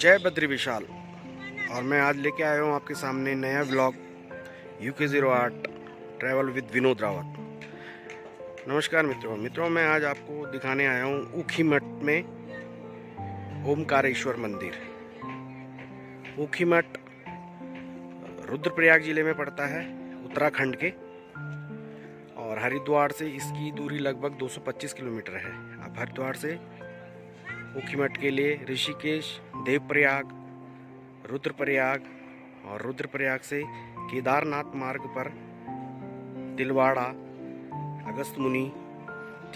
जय बद्री विशाल। और मैं आज लेके आया हूँ आपके सामने नया vlog UK08 travel with Vinod Rawat. नमस्कार मित्रों, मैं आज आपको दिखाने आया हूँ ऊखीमठ में ओमकारेश्वर मंदिर। ऊखीमठ रुद्रप्रयाग जिले में पड़ता है, उत्तराखंड के, और हरिद्वार से इसकी दूरी लगभग 225 किलोमीटर है। आप हरिद्वार से ऊखीमठ के लिए ऋषिकेश, देवप्रयाग, रुद्रप्रयाग और रुद्रप्रयाग से केदारनाथ मार्ग पर तिलवाड़ा, अगस्त्यमुनि,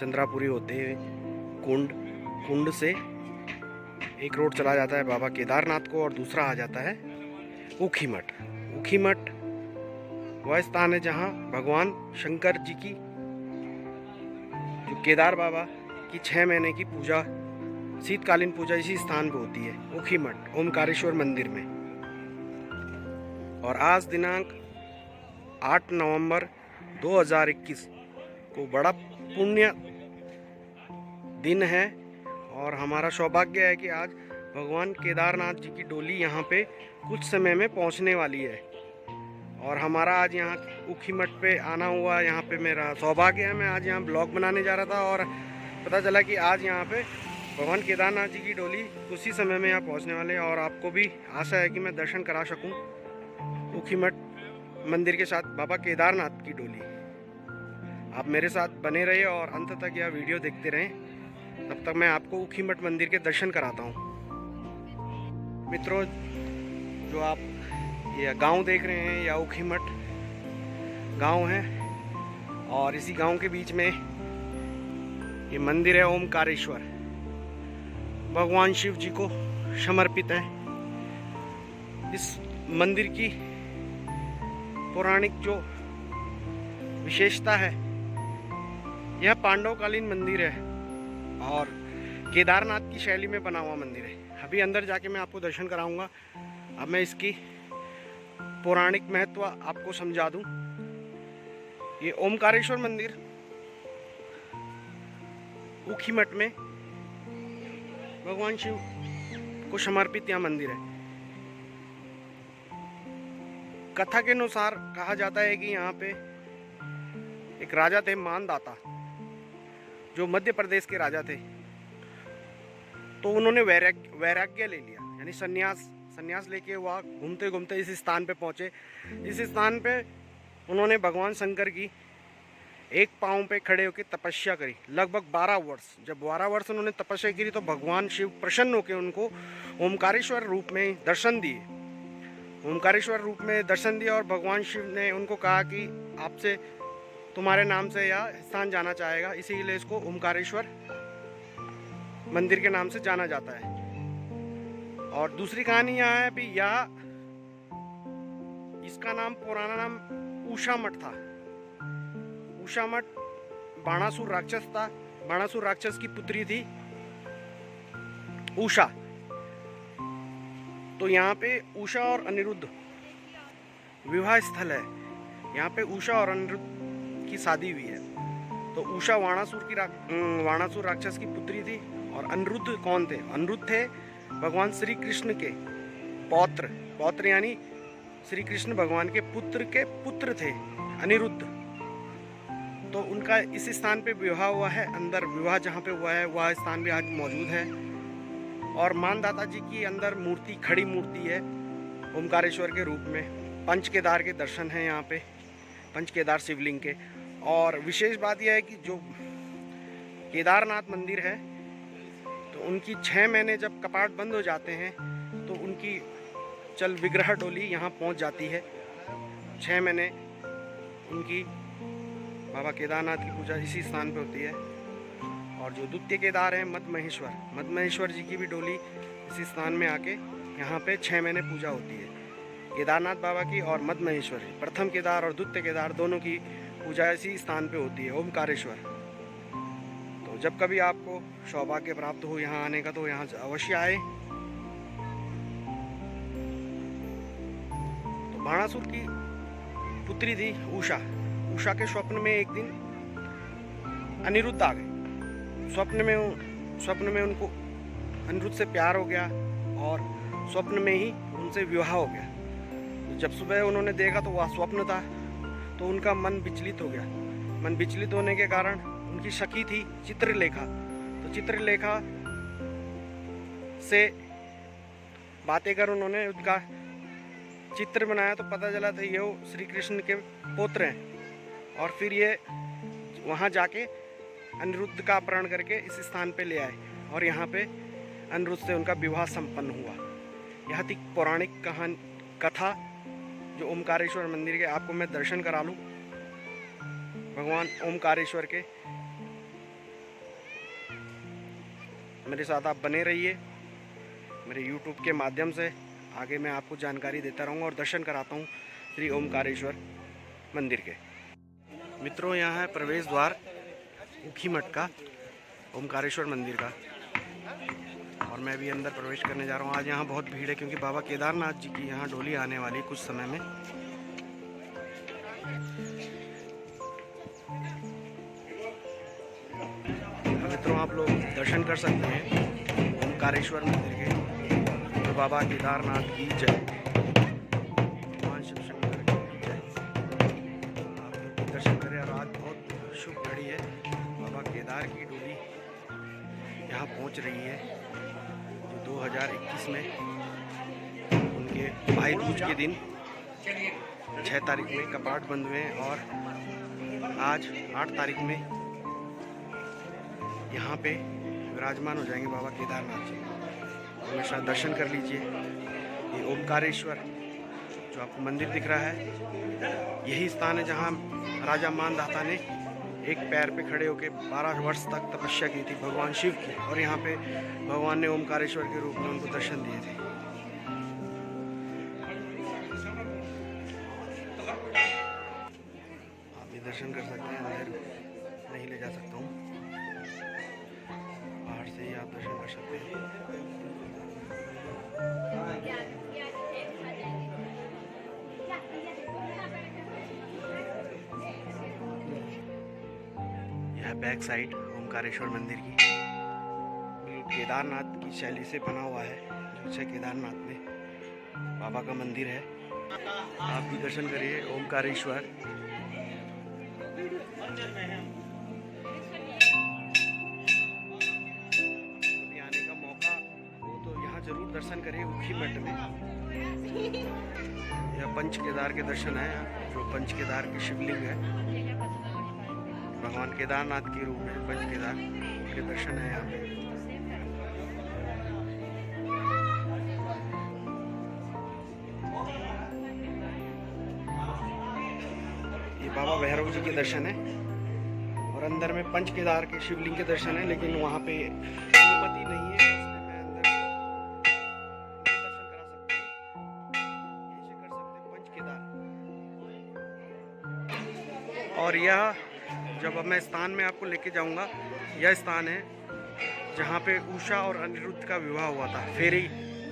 चंद्रापुरी होते हुए कुंड से एक रोड चला जाता है बाबा केदारनाथ को, और दूसरा आ जाता है ऊखीमठ। ऊखीमठ वह स्थान है जहाँ भगवान शंकर जी की जो केदार बाबा की 6 महीने की पूजा, शीतकालीन पूजा इसी स्थान पे होती है, ऊखीमठ ओमकारेश्वर मंदिर में। और आज दिनांक 8 नवंबर 2021 को बड़ा पुण्य दिन है, और हमारा सौभाग्य है कि आज भगवान केदारनाथ जी की डोली यहाँ पे कुछ समय में पहुँचने वाली है। और हमारा आज यहाँ ऊखीमठ पे आना हुआ, यहाँ पे मेरा सौभाग्य है। मैं आज यहाँ ब्लॉग बनाने जा रहा था और पता चला कि आज यहाँ पे भगवान केदारनाथ जी की डोली उसी समय में यहाँ पहुँचने वाले हैं। और आपको भी आशा है कि मैं दर्शन करा सकूँ ऊखीमठ मंदिर के साथ बाबा केदारनाथ की डोली। आप मेरे साथ बने रहिए और अंत तक यह वीडियो देखते रहें, तब तक मैं आपको ऊखीमठ मंदिर के दर्शन कराता हूँ। मित्रों, जो आप ये गांव देख रहे हैं, या ऊखीमठ गांव है, और इसी गांव के बीच में ये मंदिर है ओमकारेश्वर, भगवान शिव जी को समर्पित है। इस मंदिर की पौराणिक जो विशेषता है, यह पांडवकालीन मंदिर है और केदारनाथ की शैली में बना हुआ मंदिर है। अभी अंदर जाके मैं आपको दर्शन कराऊंगा। अब मैं इसकी पौराणिक महत्व आपको समझा दूं। ये ओमकारेश्वर मंदिर ऊखीमठ में भगवान शिव को समर्पित यह मंदिर है। कथा के अनुसार कहा जाता है कि यहाँ पे एक राजा थे, मानदाता, जो मध्य प्रदेश के राजा थे। तो उन्होंने वैराग्य ले लिया, यानी संन्यास लेके वह घूमते घूमते इस स्थान पे पहुंचे। इस स्थान पे उन्होंने भगवान शंकर की एक पांव पे खड़े होकर तपस्या करी, लगभग 12 वर्ष। जब 12 वर्ष उन्होंने तपस्या की तो भगवान शिव प्रसन्न होकर उनको ओमकारेश्वर रूप में दर्शन दिए। ओमकारेश्वर रूप में दर्शन दिया, और भगवान शिव ने उनको कहा कि आपसे तुम्हारे नाम से यह स्थान जाना चाहेगा, इसीलिए इसको ओमकारेश्वर मंदिर के नाम से जाना जाता है। और दूसरी कहानी यह है भी, यह इसका नाम, पुराना नाम उषा मठ था। उषा मठ बाणासुर राक्षस था। बाणासुर राक्षस की पुत्री थी उषा। तो यहाँ पे उषा और अनिरुद्ध विवाह स्थल है। यहाँ पे उषा और अनिरुद्ध की शादी हुई है। तो उषा वाणासुर राक्षस की पुत्री थी, और अनिरुद्ध कौन थे? अनिरुद्ध थे भगवान श्री कृष्ण के पौत्र यानी श्री कृष्ण भगवान के पुत्र थे अनिरुद्ध। तो उनका इस स्थान पे विवाह हुआ है। अंदर विवाह जहाँ पे हुआ है वह स्थान भी आज मौजूद है। और मानदाता जी की अंदर मूर्ति, खड़ी मूर्ति है ओमकारेश्वर के रूप में। पंचकेदार के दर्शन हैं यहाँ पे, पंचकेदार शिवलिंग के। और विशेष बात यह है कि जो केदारनाथ मंदिर है, तो उनकी 6 महीने जब कपाट बंद हो जाते हैं तो उनकी चल विग्रह डोली यहाँ पहुँच जाती है। 6 महीने उनकी बाबा केदारनाथ की पूजा इसी स्थान पे होती है। और जो द्वितीय केदार है मदमहेश्वर जी की भी डोली इसी स्थान में आके यहाँ पे 6 महीने पूजा होती है। केदारनाथ बाबा की और मदमहेश्वर, प्रथम केदार और द्वितीय केदार, दोनों की पूजा इसी स्थान पे होती है, ओमकारेश्वर। तो जब कभी आपको सौभाग्य प्राप्त हो यहाँ आने का, तो यहाँ अवश्य आए। तो बाणासुर की पुत्री थी उषा के स्वप्न में एक दिन अनिरुद्ध आ गए। स्वप्न में उनको अनिरुद्ध से प्यार हो गया, और स्वप्न में ही उनसे विवाह हो गया। जब सुबह उन्होंने देखा तो वह स्वप्न था, तो उनका मन विचलित हो गया। मन विचलित होने के कारण उनकी सखी थी चित्रलेखा, तो चित्रलेखा से बातें कर उन्होंने उनका चित्र बनाया, तो पता चला था ये वो श्री कृष्ण के पुत्र हैं। और फिर ये वहाँ जाके अनिरुद्ध का अपहरण करके इस स्थान पे ले आए और यहाँ पे अनिरुद्ध से उनका विवाह संपन्न हुआ। यह थी पौराणिक कथा जो ओमकारेश्वर मंदिर के आपको मैं दर्शन करा लूँ। भगवान ओमकारेश्वर के मेरे साथ आप बने रहिए। मेरे YouTube के माध्यम से आगे मैं आपको जानकारी देता रहूँगा और दर्शन कराता हूँ श्री ओमकारेश्वर मंदिर के। मित्रों, यहाँ है प्रवेश द्वार ऊखीमठ का, ओमकारेश्वर मंदिर का, और मैं भी अंदर प्रवेश करने जा रहा हूँ। आज यहाँ बहुत भीड़ है क्योंकि बाबा केदारनाथ जी की यहाँ डोली आने वाली कुछ समय में। मित्रों, आप लोग दर्शन कर सकते हैं ओमकारेश्वर मंदिर के। तो बाबा केदारनाथ की जय, भगवान शिव शंकर की जय। आप लोग दर्शन करें। और आज बहुत शुभ घड़ी है, बाबा केदार की डोली यहाँ पहुँच रही है, जो 2021 में उनके भाई दूज के दिन 6 तारीख में कपाट बंद हुए और आज 8 तारीख में यहाँ पे विराजमान हो जाएंगे बाबा केदारनाथ जी। हमेशा दर्शन कर लीजिए। ये ओमकारेश्वर जो आपको मंदिर दिख रहा है, यही स्थान है जहाँ राजा मानधाता ने एक पैर पे खड़े होकर 12 वर्ष तक तपस्या की थी भगवान शिव की, और यहाँ पे भगवान ने ओमकारेश्वर के रूप में उनको दर्शन दिए थे। आप भी दर्शन कर सकते हैं, अंदर नहीं ले जा सकता हूँ, बाहर से ही आप दर्शन कर सकते हैं। यह बैक साइड ओमकारेश्वर मंदिर की केदारनाथ की शैली से बना हुआ है, जो छह केदारनाथ में बाबा का मंदिर है। आप भी दर्शन करिए ओमकारेश्वर। कभी आने का मौका हो तो यहाँ जरूर दर्शन करिए ऊखीमठ में। यह पंच केदार के दर्शन है, जो पंच केदार की शिवलिंग है, भगवान केदारनाथ के रूप में पंच केदार के दर्शन है यहाँ पे। ये बाबा भैरव जी के दर्शन है, और अंदर में पंच केदार के शिवलिंग के दर्शन है, लेकिन वहाँ पे अनुमति नहीं है, इसलिए मैं अंदर दर्शन करा सकता हूँ। यहीं से कर सकते हैं पंच केदार। और यह जब अब मैं स्थान में आपको लेके जाऊंगा, यह स्थान है जहाँ पे उषा और अनिरुद्ध का विवाह हुआ था, फेरे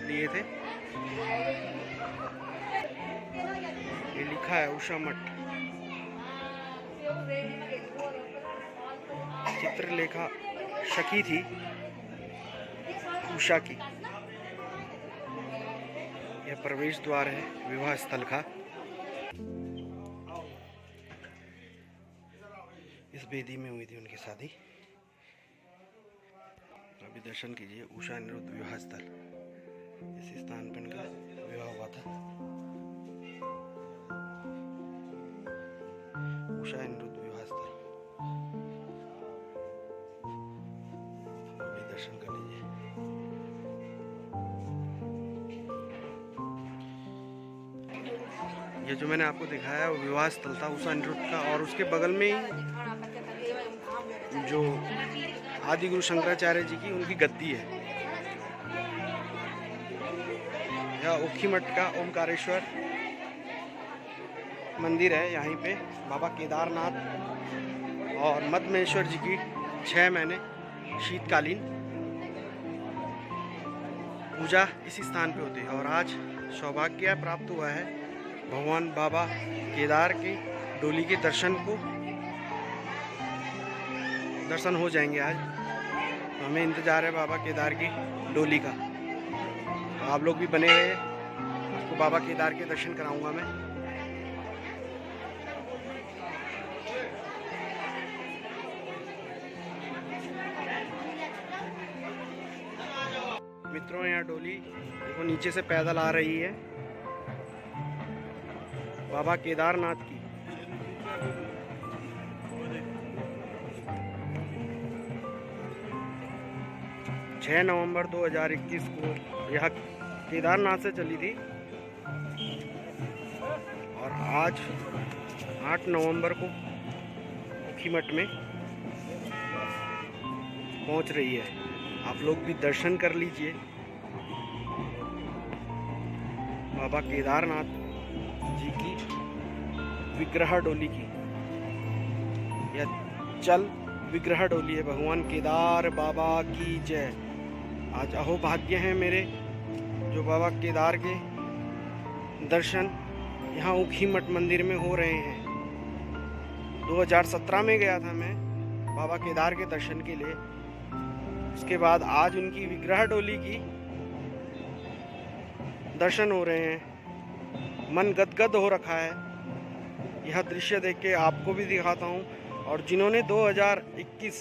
लिए थे। ये लिखा है उषा मठ। चित्रलेखा सखी थी उषा की। यह प्रवेश द्वार है विवाह स्थल का। इस बेदी में हुई थी उनकी शादी। अभी दर्शन कीजिए उषा अनिरुद्ध विवाह स्थल। इसी स्थान पर इनका विवाह हुआ था। उषा अनिरुद्ध विवाह स्थल, अभी दर्शन कर लीजिए। ये जो मैंने आपको दिखाया वो विवाह स्थल था उषा अनिरुद्ध का, और उसके बगल में ही जो आदि गुरु शंकराचार्य जी की उनकी गद्दी है। यह ऊखीमठ का ओमकारेश्वर मंदिर है। यहीं पे बाबा केदारनाथ और मदमेश्वर जी की 6 महीने शीतकालीन पूजा इसी स्थान पे होती है। और आज सौभाग्य प्राप्त हुआ है भगवान बाबा केदार की डोली के दर्शन हो जाएंगे आज। हमें इंतजार है बाबा केदार की डोली का। आप लोग भी बने रहे, आपको बाबा केदार के दर्शन कराऊंगा मैं। मित्रों यहाँ डोली देखो नीचे से पैदल आ रही है बाबा केदारनाथ की। छह नवंबर 2021 को यह केदारनाथ से चली थी और आज 8 नवंबर को ऊखीमठ में पहुंच रही है। आप लोग भी दर्शन कर लीजिए बाबा केदारनाथ जी की विग्रह डोली की। यह चल विग्रह डोली है। भगवान केदार बाबा की जय। आज अहोभाग्य है मेरे जो बाबा केदार के दर्शन यहाँ ऊखीमठ मंदिर में हो रहे हैं। 2017 में गया था मैं बाबा केदार के दर्शन के लिए। उसके बाद आज उनकी विग्रह डोली की दर्शन हो रहे हैं। मन गदगद हो रखा है। यह दृश्य देख के आपको भी दिखाता हूँ, और जिन्होंने 2021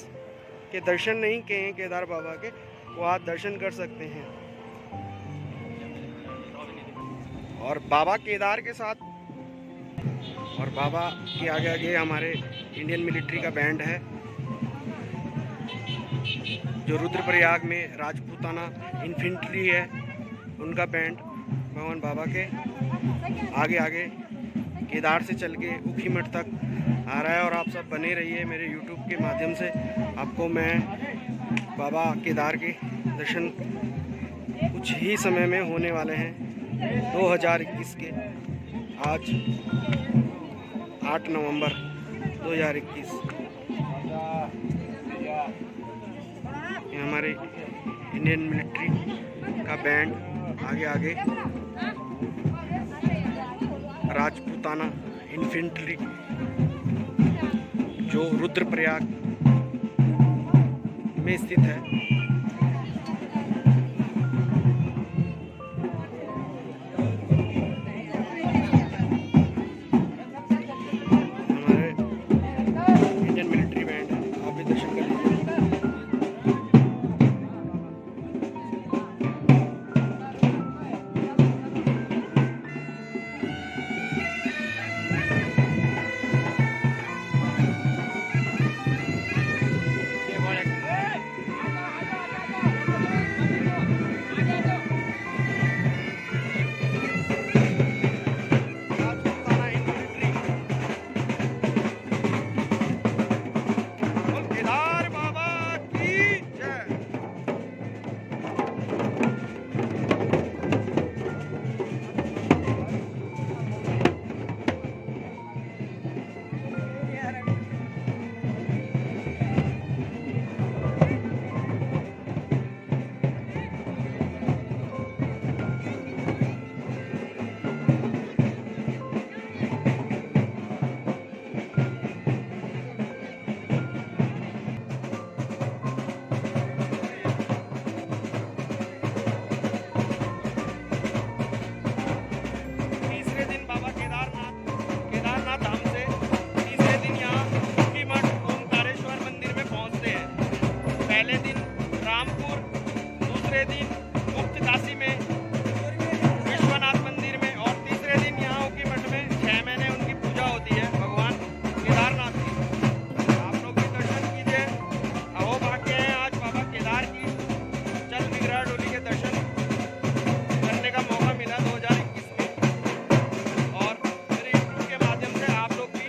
के दर्शन नहीं किए हैं केदार बाबा के, वो आज दर्शन कर सकते हैं। और बाबा केदार के साथ और बाबा के आगे आगे हमारे इंडियन मिलिट्री का बैंड है, जो रुद्रप्रयाग में राजपूताना इन्फेंट्री है, उनका बैंड भगवान बाबा के आगे आगे केदार से चल के ऊखीमठ तक आ रहा है। और आप सब बने रहिए मेरे YouTube के माध्यम से। आपको मैं बाबा केदार के दर्शन कुछ ही समय में होने वाले हैं। 2021 के आज 8 नवंबर 2021 ये हमारे इंडियन मिलिट्री का बैंड आगे आगे राजपूताना इन्फेंट्री जो रुद्रप्रयाग में स्थित है। हमारे इंडियन मिलिट्री बैंड है, आप भी दर्शन कर लीजिए। दूसरे दिन मुक्त काशी में विश्वनाथ मंदिर में, और तीसरे दिन यहाँ ऊखीमठ में 6 महीने उनकी पूजा होती है भगवान केदारनाथ की। आप लोग भी दर्शन कीजिए। अहो भाग्य है आज बाबा केदार की चल विग्रह डोली के दर्शन करने का मौका मिला 2021 में, और मेरे यूट्यूब के माध्यम से आप लोग भी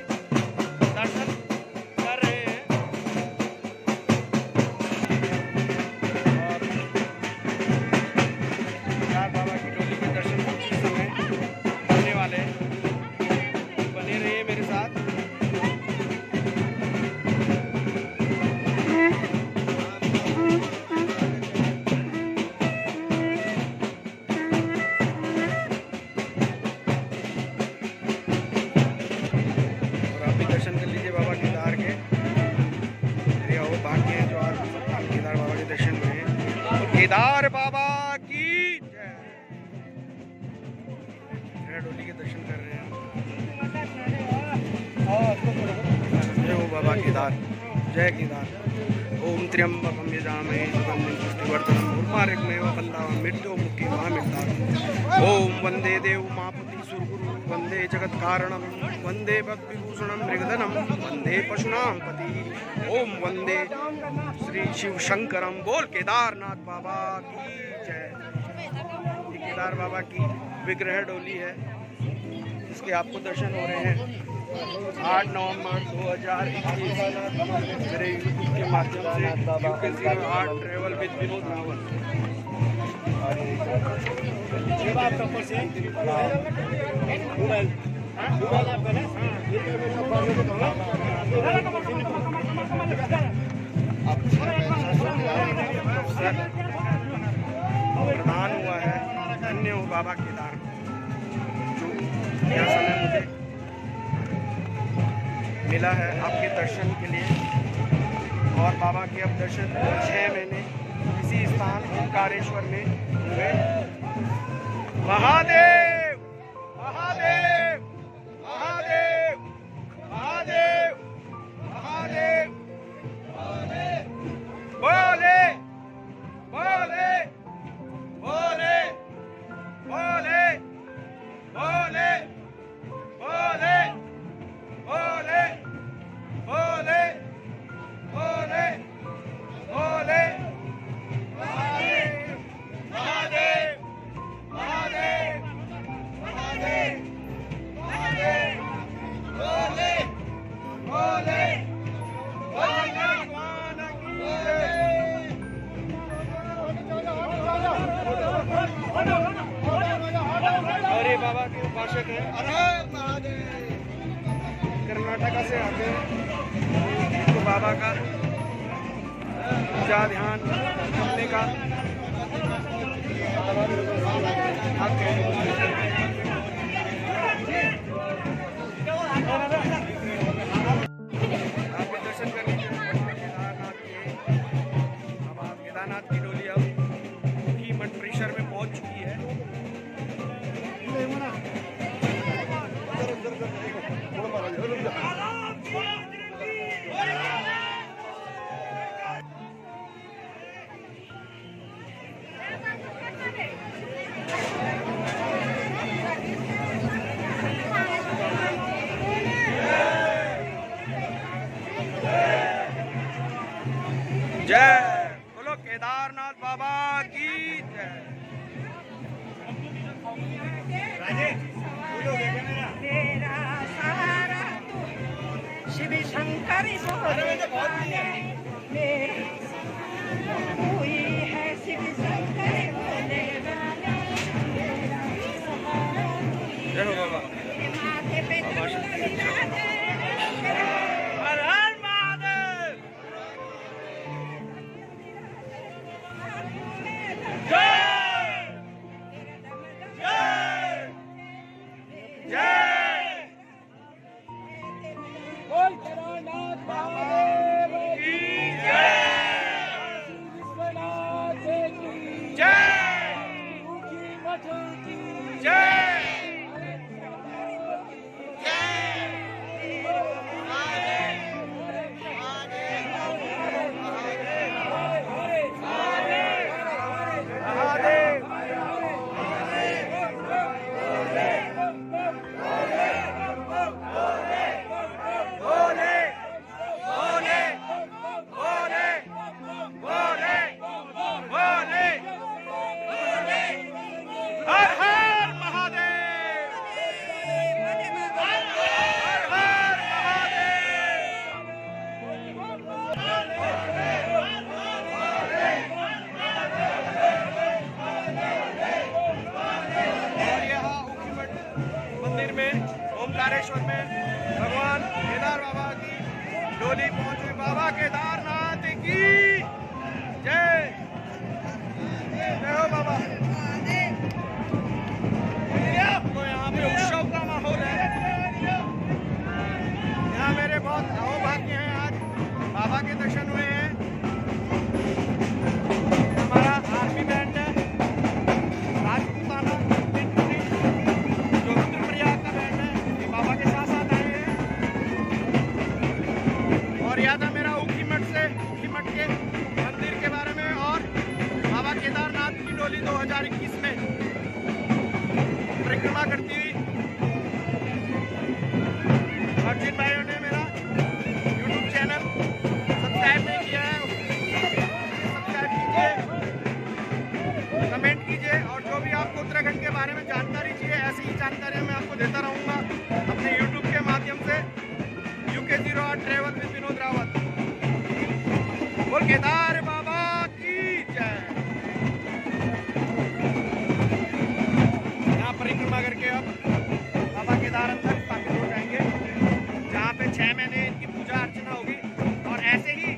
दर्शन कर रहे हैं। बाबा की डोली के दर्शन कुछ ही समय होने वाले हैं, बने रहिए मेरे साथ। और आप भी दर्शन कर लीजिए बाबा केदार के। मेरे वो भाग्य है जो आज केदार बाबा के दर्शन हुए हैं। केदार बाबा की जय। बाबा केदार, जय केदार। ओम त्र्यंबकम यजामहे सुगंधिं पुष्टिवर्धनम् उर्वारुकमेव बन्धनानां मृत्योर्मुक्षीयमामृतात्। ओम वंदे देव मापति सुरगुरु, वंदे जगत्कारणं, वंदे भक्तिभूषणं मृगधनं, वंदे पशूनां पति। ओम वंदे श्री शिव शंकरम। बोल केदारनाथ बाबा की जय। केदार बाबा की विग्रह डोली है, इसके आपको दर्शन हो रहे हैं 8 नवंबर 2021 मेरे यूट्यूब के माध्यम से। You can see art travel with Vinod Rawal. प्रदान हुआ है, धन्य हो बाबा केदार जो यह समय मुझे मिला है आपके दर्शन के लिए। और बाबा के अब दर्शन 6 महीने इसी स्थान ओंकारेश्वर में हुए। महादेव महादेव महादेव महादेव महादेव बोले बोले बोले बोले बोले बोले बोले बोले बोले बोले महादेव महादेव महादेव महादेव महादेव बोले बोले अरे बाबा के उपासक है, कर्नाटका से आते हैं तो बाबा का पूजा ध्यान करने का आपके दर्शन करने के केदारनाथ के। अब आप केदारनाथ की डोली अब की मठ परिसर में पहुंच चुकी है। जय बोलो केदारनाथ बाबा की जय। मेरा सहारा तू शिव शंकर कोई है शिव शंकर बोले जय हो बाबा। माथे पे हर हर महादेव। जय जय जय बोल केदारनाथ महादेव की जय विश्वनाथ की जय मुखी मठ की जय महादेव। बोले बोले बोले बोले बोले हर हर महादेव हर हर मंदिर में ओंकारेश्वर में भगवान केदार बाबा की डोली पहुंच हुई। बाबा केदारनाथ की जय। जय हो बाबा। तो यहाँ पे उत्सव का माहौल है। यहाँ मेरे बहुत सौभाग्य हैं, आज बाबा के दर्शन हुए हैं। हमारा आर्मी बैंड है राजपूताना जो रुद्रप्रयाग का बैंड है, ये बाबा के साथ साथ आए हैं। डोली 2021 में परिक्रमा करती हुई। और जिन भाइयों ने मेरा YouTube चैनल सब्सक्राइब नहीं किया है, सब्सक्राइब कीजिए, कमेंट कीजिए। और जो भी आपको उत्तराखंड के बारे में जानकारी चाहिए, ऐसी ही जानकारियाँ मैं आपको देता रहूँगा अपने YouTube के माध्यम से। UK08 travel with Vinod Rawat. बोल केदार बाबा की जय। यहाँ परिक्रमा करके अब बाबा केदार अंदर स्थापित हो जाएंगे, जहाँ पे 6 महीने इनकी पूजा अर्चना होगी। और ऐसे ही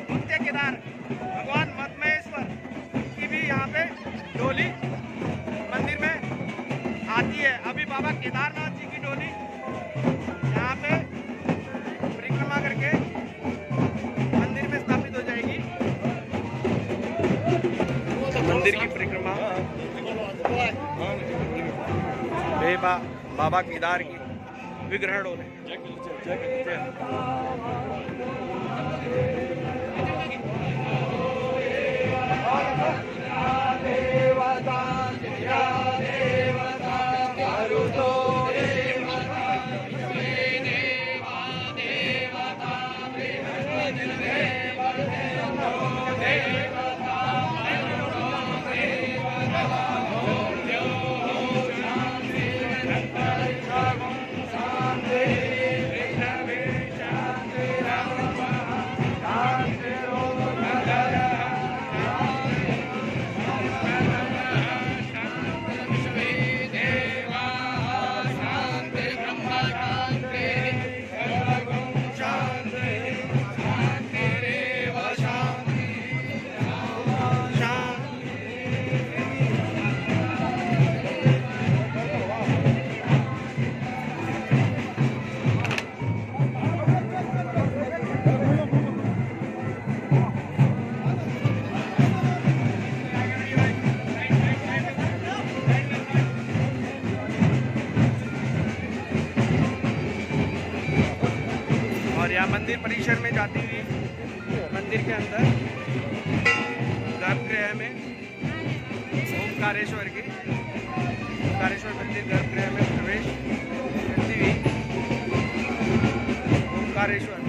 नित्य केदार भगवान मदमहेश्वर की भी यहाँ पे डोली मंदिर में आती है। अभी बाबा केदारनाथ जी की डोली यहाँ पे परिक्रमा करके मंदिर में स्थापित हो जाएगी। मंदिर की परिक्रमा बाबा केदार की विग्रह डोले। और यहाँ मंदिर परिसर में जाती हुई मंदिर के अंदर गर्भगृह में ओमकारेश्वर मंदिर गर्भगृह में प्रवेश करती हुई ओमकारेश्वर